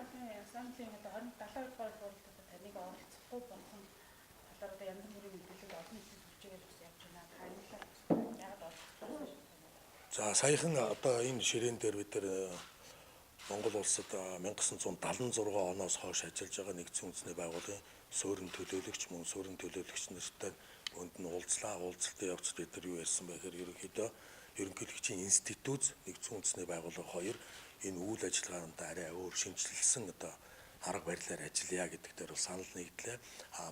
Саналын одоо 27 дугаар хуульд таныг оролцохгүй болсон талаар одоо янз бүрийн мэдээлэл олон нийтэд хүрчээгээд бас явж байна. Хариуллаа яагаад оролцохгүй вэ? За саяхан одоо энэ ширээн дээр бид нар Монгол улсад 1976 оноос хойш ажиллаж байгаа нэгдсэн үндэсний байгууллагын суурин төлөөлөгч мөн суурин төлөөлөгч нартай өнд нь уулзалтын явцад бид нар юу ярьсан бэ гэхээр ерөнхийдөө ерөнхийлөгчийн институт нэгдсэн үндэсний байгууллага хоёр энэ үйл ажиллагаанд арай өөр шинжилсэн одоо арга барилаар ажиллая гэдэг дээр бол санал нэгдлээ.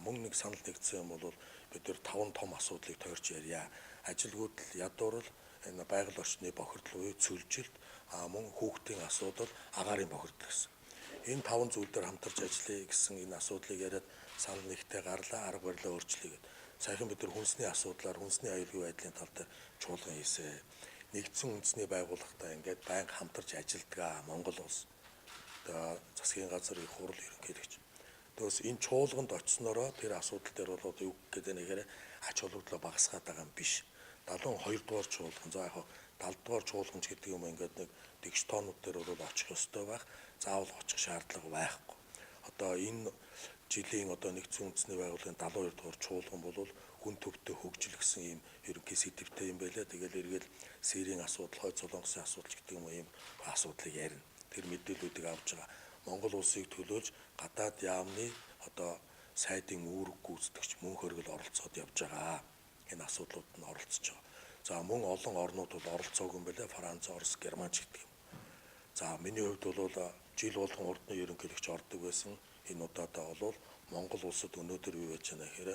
Мөн нэг санал нэгдсэн юм бол бид нар 5 том асуудлыг тойрч ярья. Ажилгүйдэл, ядуурл, энэ байгаль орчны бохирдол буюу цөлжилт, мөн хүүхдийн асуудал, агаарын бохирдол гэсэн. Энэ 5 зүйл дээр хамтарч ажиллая гэсэн энэ асуудлыг яриад санал нэгтээ гарлаа, арга барилаа өөрчлөе гэдэг. Саяхан бид нар хүнсний асуудлаар хүнсний аюулгүй байдлын тал дээр чуулган хийсэн. Нэгдсэн үндэсний байгууллагатай ингээд байнга хамтарч ажилладаг Монгол улс. Одоо засгийн газар их хурл ерөнхийлөгч. Тэгээс энэ чуулганд очсноороо тэр асуудал дээр бол юу гэдэг нэгээр ач холбогдлоо багасгаад байгаа юм биш. 72 дугаар чуулган за яг 70 дугаар чуулганч гэдэг юм ингээд нэг тэгш тоонууд дээр бол очих ёстой байх. Заавал очих шаардлага байхгүй. Одоо энэ жилийн одоо нэгдсэн үндэсний байгууллагын 72 дугаар чуулган бол хүн төвтэй хөгжил гэсэн ийм ерөнхий сэдвтэй юм байлаа. Тэгэл эргээл сэрийн асуудал, хойд солонгосын асуудал гэдэг юм ийм асуудлыг ярина. Тэр мэдээллүүдийг авч байгаа. Монгол улсыг төлөөлж гадаад яамны одоо сайдын үүрэг гүйцэтгэгч мөн хөргөл оролцоод явж байгаа. Энэ асуудлууд нь оролцож байгаа. За мөн олон орнууд бол оролцоогүй юм байлаа. Франц, Орос, Германч гэдэг юм. За миний хувьд бол жил болгон урдны ерөнхийлөгч ордог байсан. Энэ удаадаа бол Монгол улсад өнөөдөр юу яаж байна гэхээр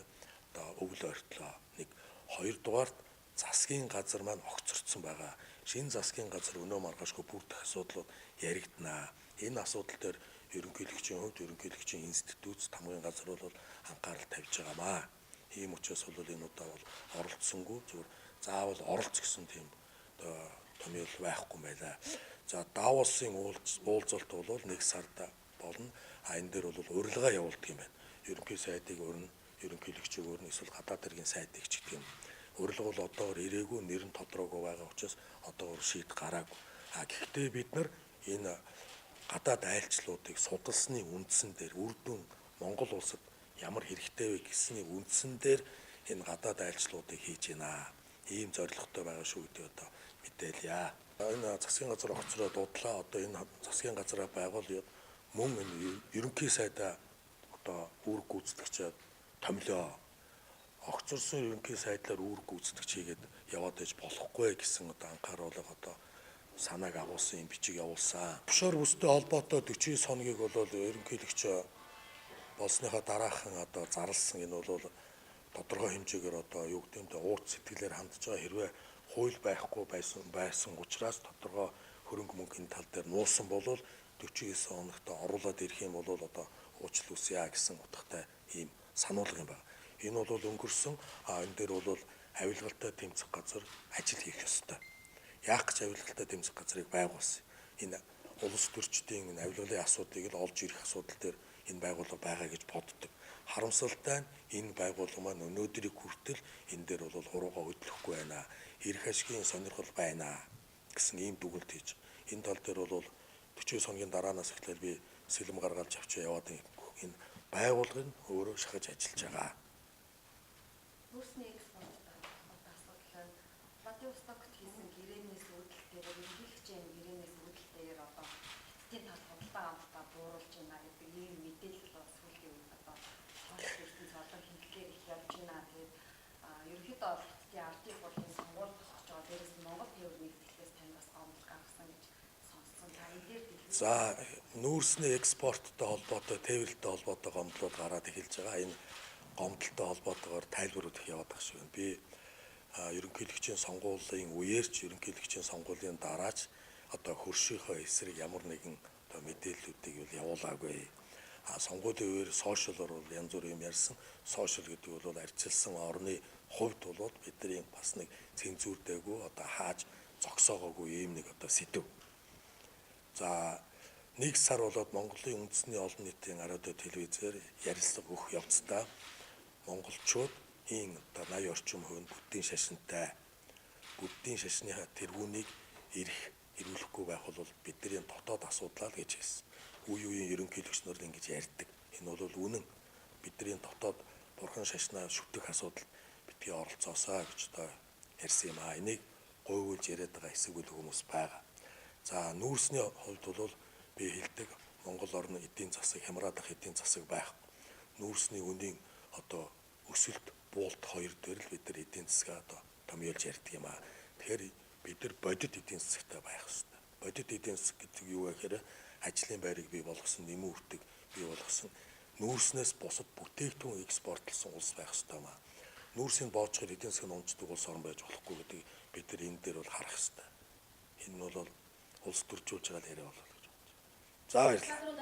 одоо өвөл ойртлоо. Нэг хоёрдугаарт засгийн газар маань огцорцсон байгаа. Шинэ засгийн газар өнөө маргаашгүй бүр дэх асуудлууд яригдана. Энэ асуудал дээр ерөнхийлөгчийн хувьд ерөнхийлөгчийн институт тамгын газар бол анхаарал тавьж байгаамаа. Ийм учраас бол энэ удаа бол оролцсонгүй зүгээр заавал оролц гэсэн тийм одоо томьёол байхгүй юм байна. За Давосын уулзалт бол 1 сард болно. Энэ дээр бол урилга явуулдаг юм байна. Ерөнхий сайдыг өрнө, ерөнхийлөгчийг өрнө, эсвэл гадаад хэргийн сайдыг ч гэдэг юм. Урилга бол одоогор ирээгүй, нэр нь тодорхойгүй байгаа учраас одоогор шийд гараагүй. Гэхдээ бид нар энэ гадаад айлчлалуудыг судалсны үндсэн дээр үр дүн Монгол улсад ямар хэрэгтэй вэ гэсний үндсэн дээр энэ гадаад айлчлалуудыг хийж байна. Ийм зорилготой байгаа шүү гэдэг одоо мэдээлье. Энэ засгийн газар огцроо дуудлаа. Одоо энэ засгийн газараа байгуулъя мөн энэ ерөнхий сайдаа одоо үүрэг гүйцэтгэгчид томилоо. Огцорсон ерөнхий сайдлаар үүрэг гүйцэтгэгч хийгээд яваад иж болохгүй гэсэн одоо анхааруулга одоо санааг агуулсан юм бичиг явуулсан. Бушаар бүстэй холбоотой 49 хоногийг бол ерөнхийлөгч болсныхаа дараахан одоо зарлсан. Энэ бол тодорхой хэмжээгээр одоо юу гэдэг юм бэ уурт сэтгэлээр хандж байгаа. Хэрвээ хууль байхгүй байсан учраас тодорхой хөрөнгө мөнгөний тал дээр нуусан бол 49 хоногт оруулаад ирэх юм бол одоо уучлал үсье гэсэн утгатай ийм сануулга юм байна. Энэ бол өнгөрсөн энэ дээр бол авилгалтай тэмцэх газар ажил хийх ёстой. Яах гэж авилгалтай тэмцэх газрыг байгуулсан. Энэ улс төрчдийн энэ авилгалын асуудлыг л олж ирэх асуудал дээр энэ байгууллага байгаа гэж боддог. Харамсалтай нь энэ байгууллага маань өнөөдрийг хүртэл энэ дээр бол хуруугаа хөдлөхгүй байна. Эрх ашигын сонирхол байна гэсэн ийм дүгнэлт хийж. Энэ тал дээр бол 49 хоногийн дараанаас эхлээл би сэлэм гаргалж авчаа яваад энэ байгууллагын өөрөө шахаж ажиллаж байгаа. Нүрсний экспорттой асуудал нь Владивостокт хийсэн гэрээний сүйдэлтээр ерөнхийлөгчийн гэрээний сүйдэлтээр одоо эцгийн тал худалдаа авалтаа бууруулж байна гэдэг ийм мэдээлэл бол сүүлийн үед одоо ертөнц олон хэмжээгээр их явж байна. Тэгээд ерөнхийдөө оролцсон ардын хурлын сонгуульд тохиж байгаа. Дээрээс нь Монгол тээвэр нэгдлээс тань бас гомдол гаргасан гэж сонссон. Та энэ дээр за нүүрсний экспорттой холбоотой, тээвэрлэлтэй холбоотой гомдлууд гараад эхэлж байгаа. Энэ гомдолтой холбоотойгоор тайлбарууд их яваад байгаа шиг байна. Би ерөнхийлөгчийн сонгуулийн үеэрч ерөнхийлөгчийн сонгуулийн дараач одоо хөршийнхөө эсрэг ямар нэгэн одоо мэдээллүүдийг бол явуулаагүй. Сонгуулийн үеэр сошиалор бол янз бүр юм ярьсан. Сошиал гэдэг бол арчилсан орны хувьд бол бидний бас нэг цензурдээгүй одоо хааж зогсоогоогүй ийм нэг одоо сэдв. За 1 сар болоод Монголын үндэсний олон нийтийн радио телевизээр ярилцлага өгөх явцдаа монголчууд ийм одоо 80 орчим хувь бүддийн шашинтай бүддийн шашны тэргүүнийг ирүүлэхгүй байх бол бидний дотоод асуудал л гэж хэлсэн. үе үеийн ерөнхийлөгч нар ингэж ярьдаг. Энэ бол үнэн. Бидний дотоод бурхан шашнаа шүтэх асуудал битгий оролцоосаа гэж одоо ярьсан юм аа. Энийг гойвуулж яриад байгаа хэсэг бүл хүмүүс байгаа. За нүүрсний хувьд бол би хэлдэг Монгол орны эдийн засаг хямраад ах эдийн засаг байхгүй. Нүүрсний үнийн одоо өсөлт буулт хоёр дээр л бид нар эдийн засгаа одоо томьёолж ярьдаг юм аа. Тэгэхээр бид нар бодит эдийн засагтай байх хэрэгтэй. Бодит эдийн засаг гэдэг юу вэ гэхээр ажлын байрыг бий болгосон, нэмэн үртэг бий болгосон, нүүрснээс бусад бүтээгдэхүүн экспортлсон улс байх хэрэгтэй юм аа. Нүүрсийг боочхоор эдийн засаг нь унцдаг улс орн байж болохгүй гэдэг бид нар энэ дээр бол харах хэрэгтэй. Энэ нь бол улс төржүүлж байгаа л яриа болол гэж бодож байна. За баярлалаа.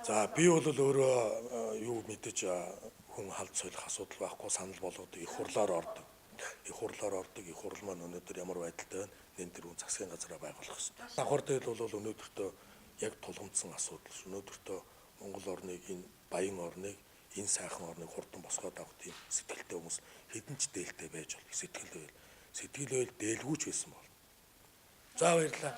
За би бол өөрөө юу мэдэж хүн халд солих асуудал байхгүй санал болгодог их хурлаар ордог. Их хурлаар ордог. Их хурл маань өнөөдөр ямар байдалтай байна? Нэн тэрүүн засгийн газараа байгуулах хэрэгтэй. Давхар дээл бол өнөөдөртөө яг тулгамдсан асуудал ш. Өнөөдөртөө Монгол орныг энэ баян орныг энэ сайхан орныг хурдан босгоод авах тийм сэтгэлтэй хүмүүс хэдэн ч дээлтэй байж болох сэтгэл байл дээлгүүч байсан бол. За баярлалаа.